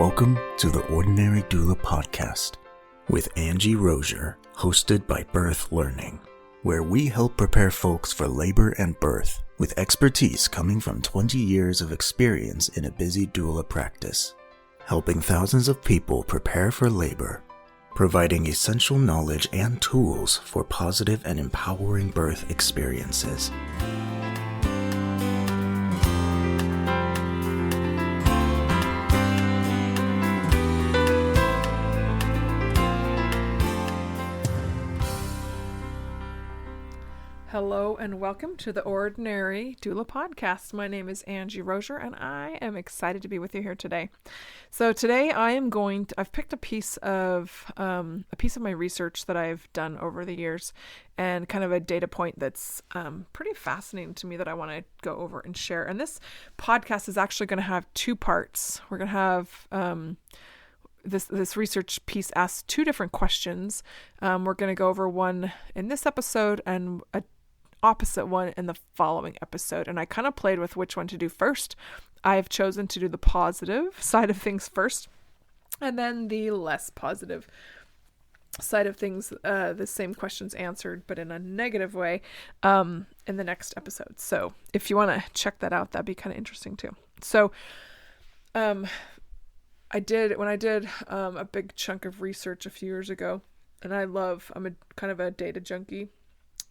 Welcome to the Ordinary Doula Podcast with Angie Rozier, hosted by Birth Learning, where we help prepare folks for labor and birth with expertise coming from 20 years of experience in a busy doula practice, helping thousands of people prepare for labor, providing essential knowledge and tools for positive and empowering birth experiences. Hello and welcome to the Ordinary Doula Podcast. My name is Angie Rozier and I am excited to be with you here today. So today I've picked a piece of my research that I've done over the years and kind of a data point that's pretty fascinating to me that I want to go over and share. And this podcast is actually going to have two parts. We're going to have This research piece asks two different questions. We're going to go over one in this episode and a opposite one in the following episode. And I kind of played with which one to do first. I've chosen to do the positive side of things first, and then the less positive side of things, the same questions answered, but in a negative way, in the next episode. So if you want to check that out, that'd be kind of interesting too. So, when I did a big chunk of research a few years ago, and I'm a kind of a data junkie,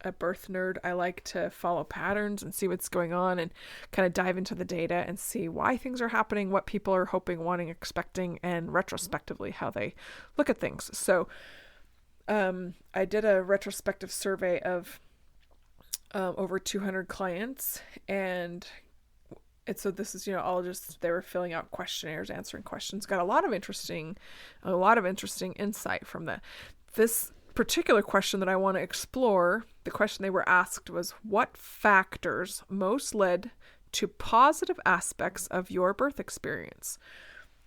a birth nerd. I like to follow patterns and see what's going on and kind of dive into the data and see why things are happening, what people are hoping, wanting, expecting, and retrospectively how they look at things. So I did a retrospective survey of over 200 clients, and so this is, all just, they were filling out questionnaires, answering questions, got a lot of interesting insight from that. This particular question that I want to explore, the question they were asked was, what factors most led to positive aspects of your birth experience?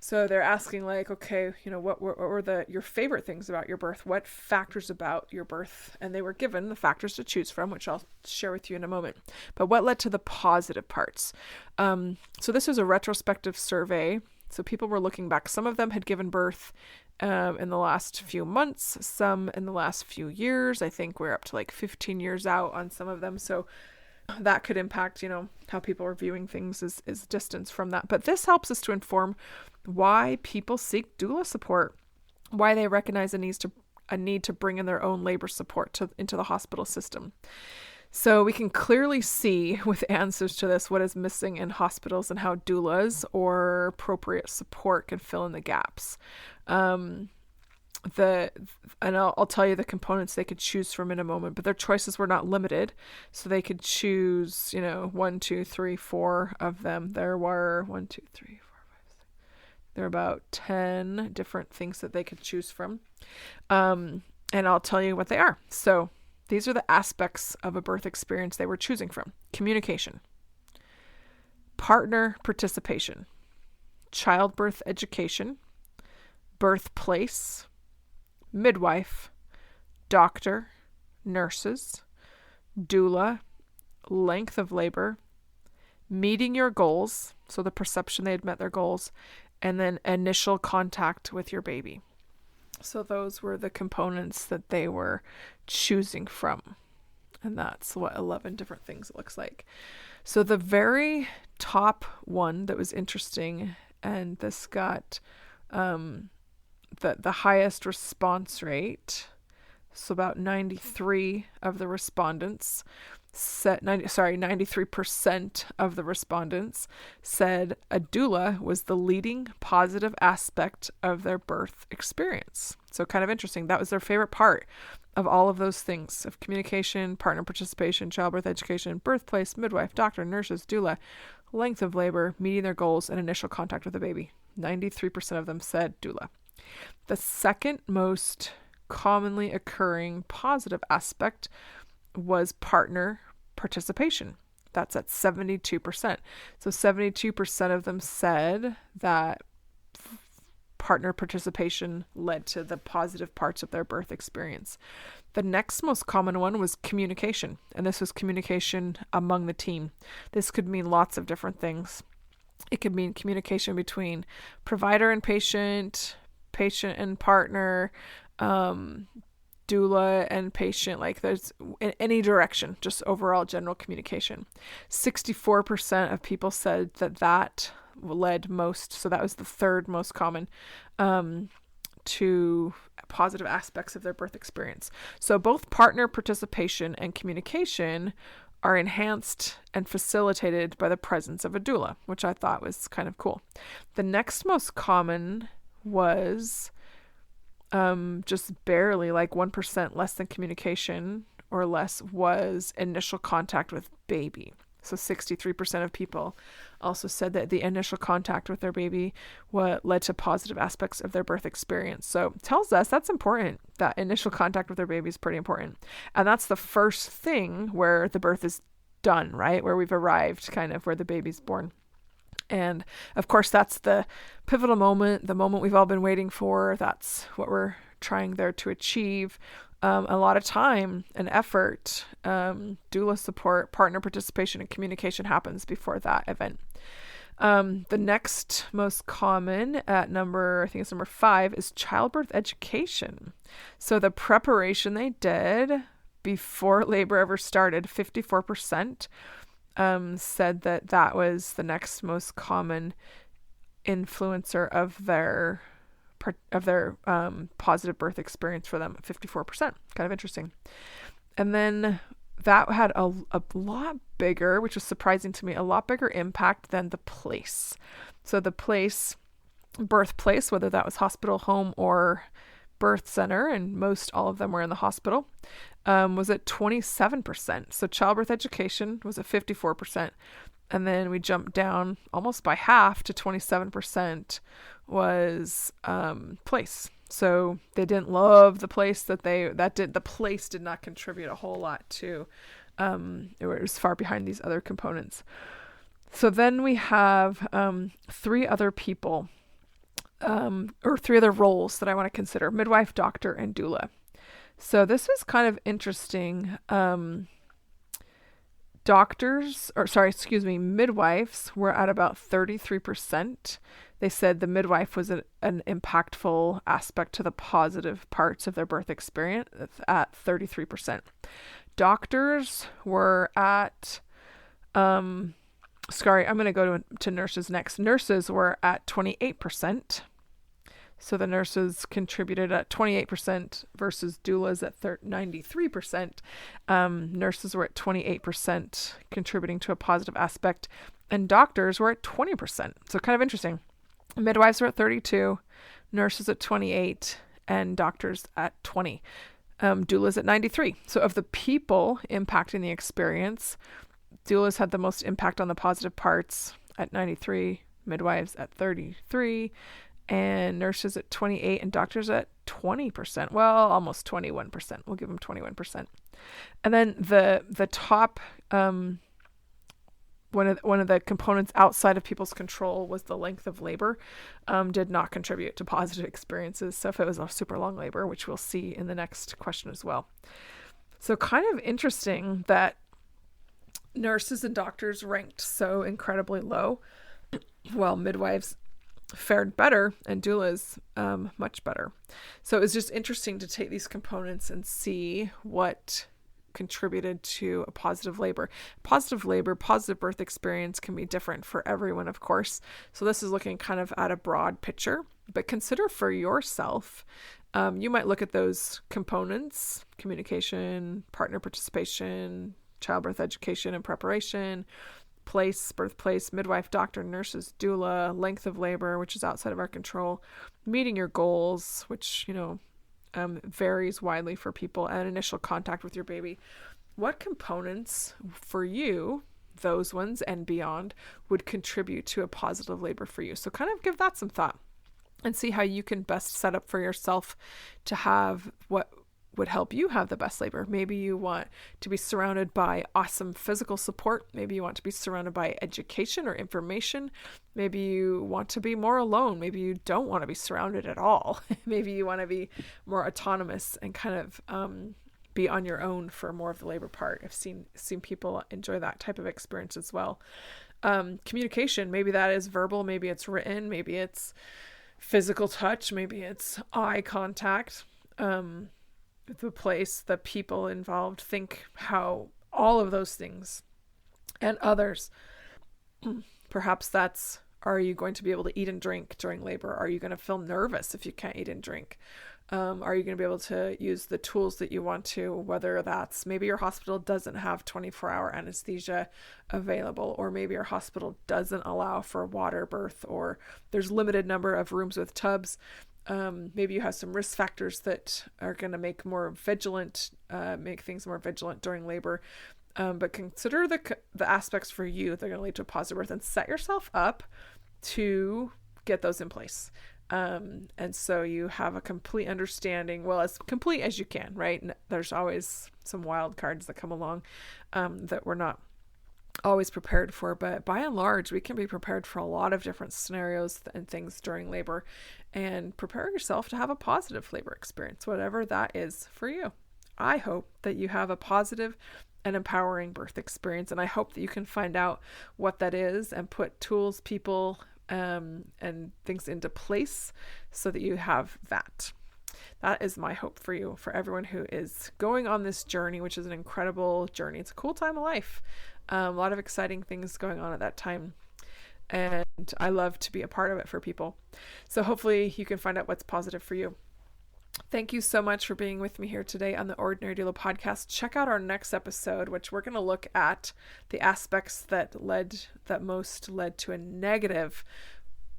So they're asking okay, what were your favorite things about your birth? What factors about your birth? And they were given the factors to choose from, which I'll share with you in a moment. But what led to the positive parts? So this was a retrospective survey. So people were looking back. Some of them had given birth in the last few months, some in the last few years. I think we're up to 15 years out on some of them. So that could impact, how people are viewing things is distance from that. But this helps us to inform why people seek doula support, why they recognize a need to bring in their own labor support into the hospital system. So we can clearly see with answers to this what is missing in hospitals and how doulas or appropriate support can fill in the gaps. And I'll tell you the components they could choose from in a moment, but their choices were not limited. So they could choose, 1, 2, 3, 4 of them. There were 1, 2, 3, 4, 5, 6. There were about 10 different things that they could choose from. And I'll tell you what they are. So these are the aspects of a birth experience they were choosing from: communication, partner participation, childbirth education, birthplace, midwife, doctor, nurses, doula, length of labor, meeting your goals, so the perception they had met their goals, and then initial contact with your baby. So those were the components that they were choosing from. And that's what 11 different things it looks like. So the very top one that was interesting, and this got the highest response rate. So about 93 of the respondents said, 93% of the respondents said a doula was the leading positive aspect of their birth experience. So kind of interesting. That was their favorite part of all of those things, of communication, partner participation, childbirth education, birthplace, midwife, doctor, nurses, doula, length of labor, meeting their goals, and initial contact with the baby. 93% of them said doula. The second most commonly occurring positive aspect was partner participation. That's at 72%. So 72% of them said that partner participation led to the positive parts of their birth experience. The next most common one was communication, and this was communication among the team. This could mean lots of different things. It could mean communication between provider and patient, patient and partner, doula and patient, like there's in any direction, just overall general communication. 64% of people said that led most, so that was the third most common, to positive aspects of their birth experience. So both partner participation and communication are enhanced and facilitated by the presence of a doula, which I thought was kind of cool. The next most common was just barely, like 1% less than communication or less, was initial contact with baby. So 63% of people also said that the initial contact with their baby what led to positive aspects of their birth experience. So it tells us that's important. That initial contact with their baby is pretty important. And that's the first thing where the birth is done, right? Where we've arrived, kind of where the baby's born. And of course, that's the pivotal moment, the moment we've all been waiting for. That's what we're trying there to achieve. A lot of time and effort, doula support, partner participation, and communication happens before that event. The next most common at I think it's number 5, is childbirth education. So the preparation they did before labor ever started, 54% said that was the next most common influencer of their positive birth experience for them. 54%, kind of interesting. And then that had a lot bigger, which was surprising to me, a lot bigger impact than the place. So the birthplace, whether that was hospital, home, or birth center, and all of them were in the hospital, was at 27%. So childbirth education was at 54%. And then we jumped down almost by half to 27% was place. So they didn't love the place the place did not contribute a whole lot to, it was far behind these other components. So then we have 3 other people, or 3 other roles that I want to consider: midwife, doctor, and doula. So this is kind of interesting. Midwives were at about 33%. They said the midwife was an impactful aspect to the positive parts of their birth experience at 33%. Doctors were at, I'm going to go to nurses next. Nurses were at 28%. So the nurses contributed at 28% versus doulas at 93%. Nurses were at 28% contributing to a positive aspect, and doctors were at 20%. So kind of interesting. Midwives were at 32, nurses at 28, and doctors at 20. Doulas at 93. So of the people impacting the experience, doulas had the most impact on the positive parts at 93, midwives at 33, and nurses at 28, and doctors at 20%. Well, almost 21%. We'll give them 21%. And then the top, one of the components outside of people's control was the length of labor, did not contribute to positive experiences. So if it was a super long labor, which we'll see in the next question as well. So kind of interesting that nurses and doctors ranked so incredibly low, while midwives fared better and doulas much better. So it was just interesting to take these components and see what contributed to a positive labor. Positive birth experience can be different for everyone, of course. So this is looking kind of at a broad picture, but consider for yourself. You might look at those components: communication, partner participation, childbirth education and preparation, birthplace, midwife, doctor, nurses, doula, length of labor, which is outside of our control, meeting your goals, which, varies widely for people, and initial contact with your baby. What components for you, those ones and beyond, would contribute to a positive labor for you? So kind of give that some thought and see how you can best set up for yourself to have what would help you have the best labor. Maybe you want to be surrounded by awesome physical support. Maybe you want to be surrounded by education or information. Maybe you want to be more alone. Maybe you don't want to be surrounded at all. Maybe you want to be more autonomous and kind of be on your own for more of the labor part. I've seen people enjoy that type of experience as well. Communication, maybe that is verbal, maybe it's written, maybe it's physical touch, maybe it's eye contact. The place, the people involved, think how all of those things and others, perhaps that's, are you going to be able to eat and drink during labor? Are you going to feel nervous if you can't eat and drink? Are you going to be able to use the tools that you want to, whether that's maybe your hospital doesn't have 24-hour anesthesia available, or maybe your hospital doesn't allow for water birth, or there's limited number of rooms with tubs. Maybe you have some risk factors that are going to make things more vigilant during labor. But consider the aspects for you that are going to lead to a positive birth, and set yourself up to get those in place. And so you have a complete understanding, well, as complete as you can, right? And there's always some wild cards that come along that we're not always prepared for, but by and large, we can be prepared for a lot of different scenarios and things during labor, and prepare yourself to have a positive labor experience, whatever that is for you. I hope that you have a positive and empowering birth experience, and I hope that you can find out what that is and put tools, people, and things into place so that you have that. That is my hope for you, for everyone who is going on this journey, which is an incredible journey. It's a cool time of life. A lot of exciting things going on at that time, and I love to be a part of it for people. So hopefully you can find out what's positive for you. Thank you so much for being with me here today on the Ordinary Doula Podcast. Check out our next episode, which we're going to look at the aspects that most led to a negative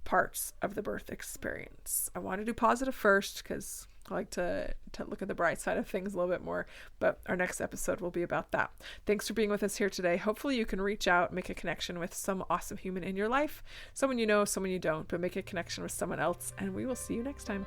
parts of the birth experience. I want to do positive first because I like to look at the bright side of things a little bit more, but our next episode will be about that. Thanks for being with us here today. Hopefully you can reach out, make a connection with some awesome human in your life, someone you know, someone you don't, but make a connection with someone else, and we will see you next time.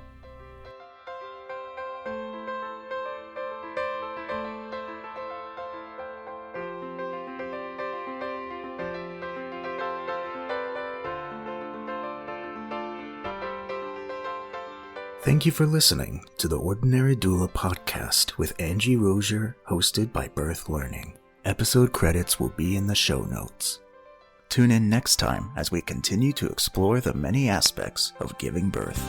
Thank you for listening to the Ordinary Doula Podcast with Angie Rozier, hosted by Birth Learning. Episode credits will be in the show notes. Tune in next time as we continue to explore the many aspects of giving birth.